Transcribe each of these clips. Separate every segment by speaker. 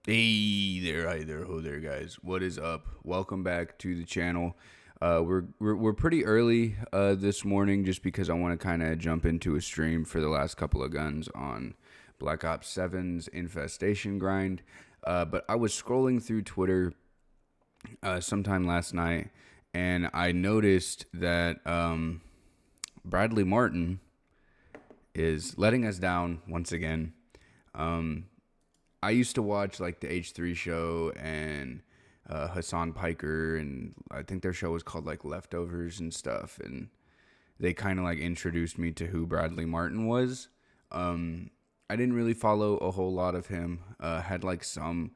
Speaker 1: Hey there, hi there, ho there, guys. What is up? Welcome back to the channel. We're pretty early this morning, just because I want to kind of jump into a stream for the last couple of guns on Black Ops 7's Infestation grind. But I was scrolling through Twitter sometime last night, and I noticed that Bradley Martin is letting us down once again. I used to watch like the H3 show and Hassan Piker, and I think their show was called like Leftovers and stuff. And they kind of like introduced me to who Bradley Martin was. I didn't really follow a whole lot of him. Had like some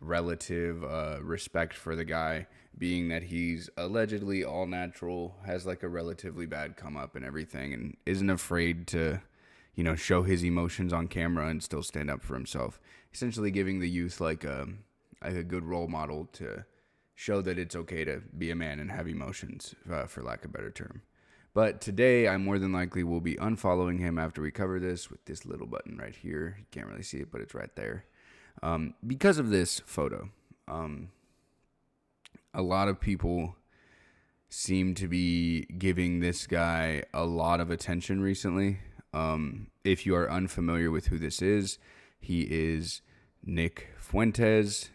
Speaker 1: relative respect for the guy, being that he's allegedly all natural, has like a relatively bad come up and everything, and isn't afraid to, show his emotions on camera and still stand up for himself. Essentially, giving the youth like a good role model to show that it's okay to be a man and have emotions, for lack of a better term. But today, I more than likely will be unfollowing him after we cover this with this little button right here. You can't really see it, but it's right there. Because of this photo, a lot of people seem to be giving this guy a lot of attention recently. If you are unfamiliar with who this is, he is Nick Fuentes.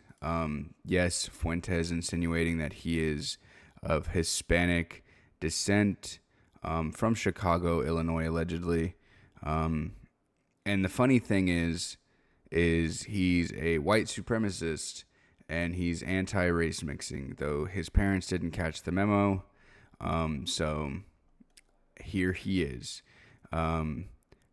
Speaker 1: Yes, Fuentes insinuating that he is of Hispanic descent, from Chicago, Illinois, allegedly. And the funny thing is he's a white supremacist and he's anti-race mixing, though his parents didn't catch the memo. So here he is.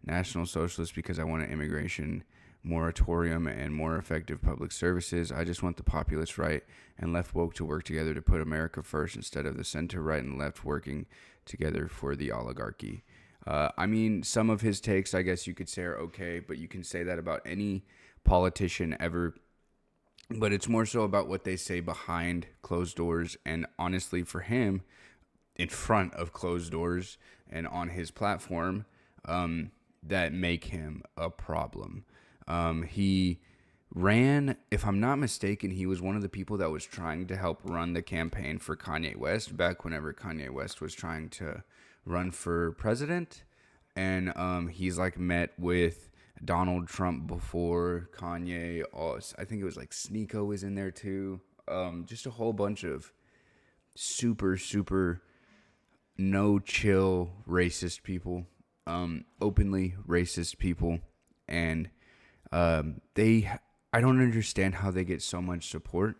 Speaker 1: National Socialist because I want an immigration moratorium and more effective public services. I just want the populist right and left woke to work together to put America first instead of the center right and left working together for the oligarchy. I mean, some of his takes, I guess you could say, are okay, but you can say that about any politician ever. But it's more so about what they say behind closed doors. And honestly, for him, in front of closed doors and on his platform, that make him a problem. He ran, if I'm not mistaken, he was one of the people that was trying to help run the campaign for Kanye West back whenever Kanye West was trying to run for president. And he's like met with Donald Trump before Kanye. I think it was like Sneeko was in there too. Just a whole bunch of super, super no chill racist people, openly racist people. And I don't understand how they get so much support.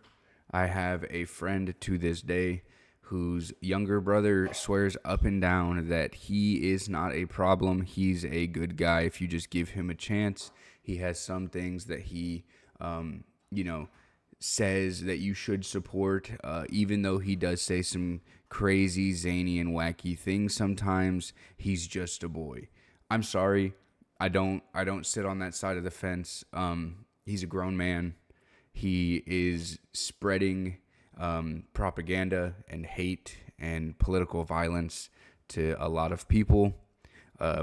Speaker 1: I have a friend to this day whose younger brother swears up and down that he is not a problem. He's a good guy if you just give him a chance. He has some things that he, you know, says that you should support, even though he does say some crazy, zany, and wacky things sometimes. He's just a boy. I'm sorry. I don't sit on that side of the fence. He's a grown man. He is spreading propaganda and hate and political violence to a lot of people,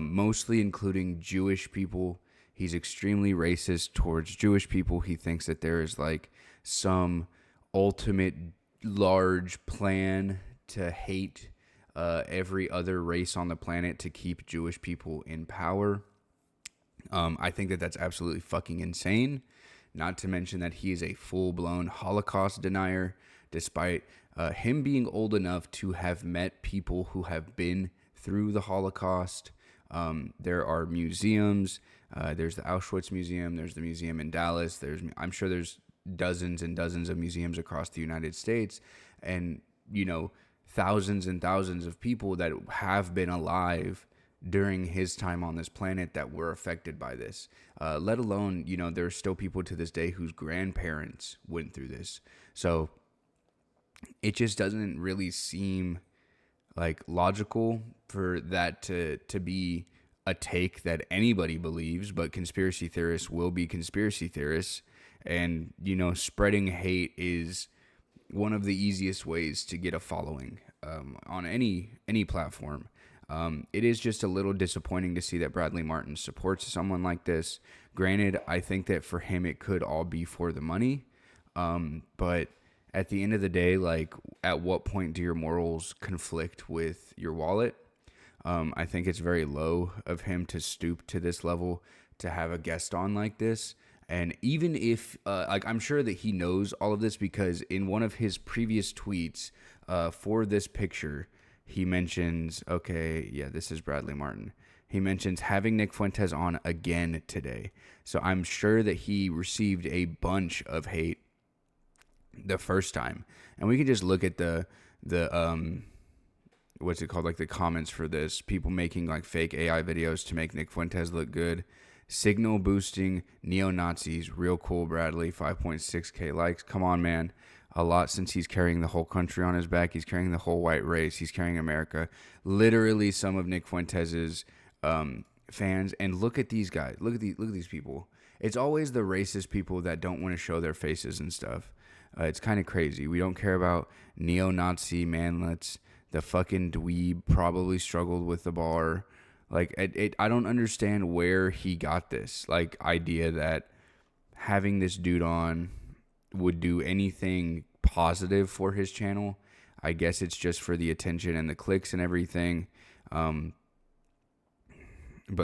Speaker 1: mostly including Jewish people. He's extremely racist towards Jewish people. He thinks that there is like some ultimate large plan to hate every other race on the planet to keep Jewish people in power. I think that that's absolutely fucking insane. Not to mention that he is a full-blown Holocaust denier, despite him being old enough to have met people who have been through the Holocaust. There are museums. There's the Auschwitz Museum. There's the museum in Dallas. I'm sure there's dozens and dozens of museums across the United States, and thousands and thousands of people that have been alive during his time on this planet that were affected by this. Let alone, there are still people to this day whose grandparents went through this. So it just doesn't really seem like logical for that to be a take that anybody believes, but conspiracy theorists will be conspiracy theorists. And, spreading hate is one of the easiest ways to get a following on any platform. It is just a little disappointing to see that Bradley Martin supports someone like this, Granted, I think that for him it could all be for the money, but at the end of the day, like, at what point do your morals conflict with your wallet? I think it's very low of him to stoop to this level to have a guest on like this. And even if, like, I'm sure that he knows all of this because in one of his previous tweets for this picture, he mentions, okay, yeah, this is Bradley Martin. He mentions having Nick Fuentes on again today. So I'm sure that he received a bunch of hate the first time. And we can just look at the what's it called, like the comments for this, people making like fake AI videos to make Nick Fuentes look good. Signal boosting neo-Nazis, real cool Bradley, 5.6k likes. Come on, man. A lot since he's carrying the whole country on his back. He's carrying the whole white race. He's carrying America. Literally some of Nick Fuentes's fans. And look at these guys. Look at these people. It's always the racist people that don't want to show their faces and stuff. It's kind of crazy. We don't care about neo-Nazi manlets. The fucking dweeb probably struggled with the bar. Like, I don't understand where he got this, like, idea that having this dude on would do anything positive for his channel. I guess it's just for the attention and the clicks and everything. But,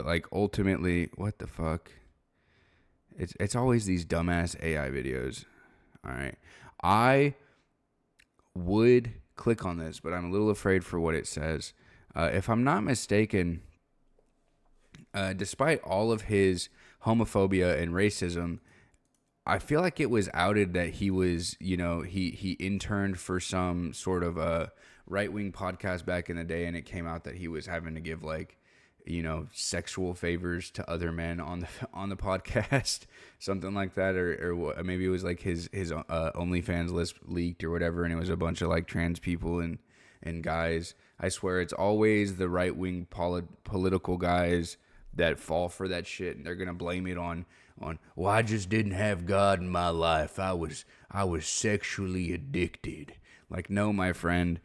Speaker 1: like, ultimately, what the fuck? It's always these dumbass AI videos. All right. I would click on this, but I'm a little afraid for what it says. If I'm not mistaken, despite all of his homophobia and racism, I feel like it was outed that he was, he interned for some sort of a right-wing podcast back in the day, and it came out that he was having to give, like, sexual favors to other men on the podcast, something like that, or maybe it was like his OnlyFans list leaked or whatever, and it was a bunch of like trans people and guys. I swear it's always the right-wing political guys that fall for that shit, and they're gonna blame it on well, I just didn't have God in my life. I was sexually addicted. Like, no, my friend.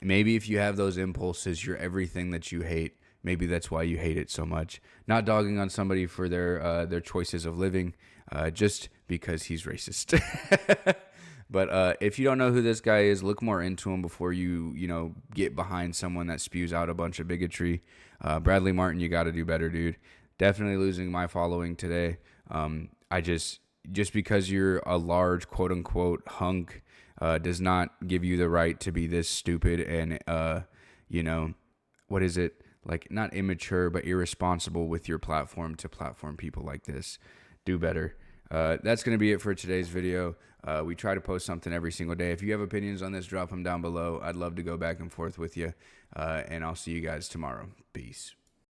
Speaker 1: Maybe if you have those impulses, you're everything that you hate. Maybe that's why you hate it so much. Not dogging on somebody for their choices of living, just because he's racist. But if you don't know who this guy is, look more into him before you get behind someone that spews out a bunch of bigotry. Bradley Martin, you got to do better, dude. Definitely losing my following today. I just because you're a large quote unquote hunk does not give you the right to be this stupid and what is it? Like, not immature, but irresponsible with your platform to platform people like this. Do better. That's going to be it for today's video. We try to post something every single day. If you have opinions on this, drop them down below. I'd love to go back and forth with you. And I'll see you guys tomorrow. Peace.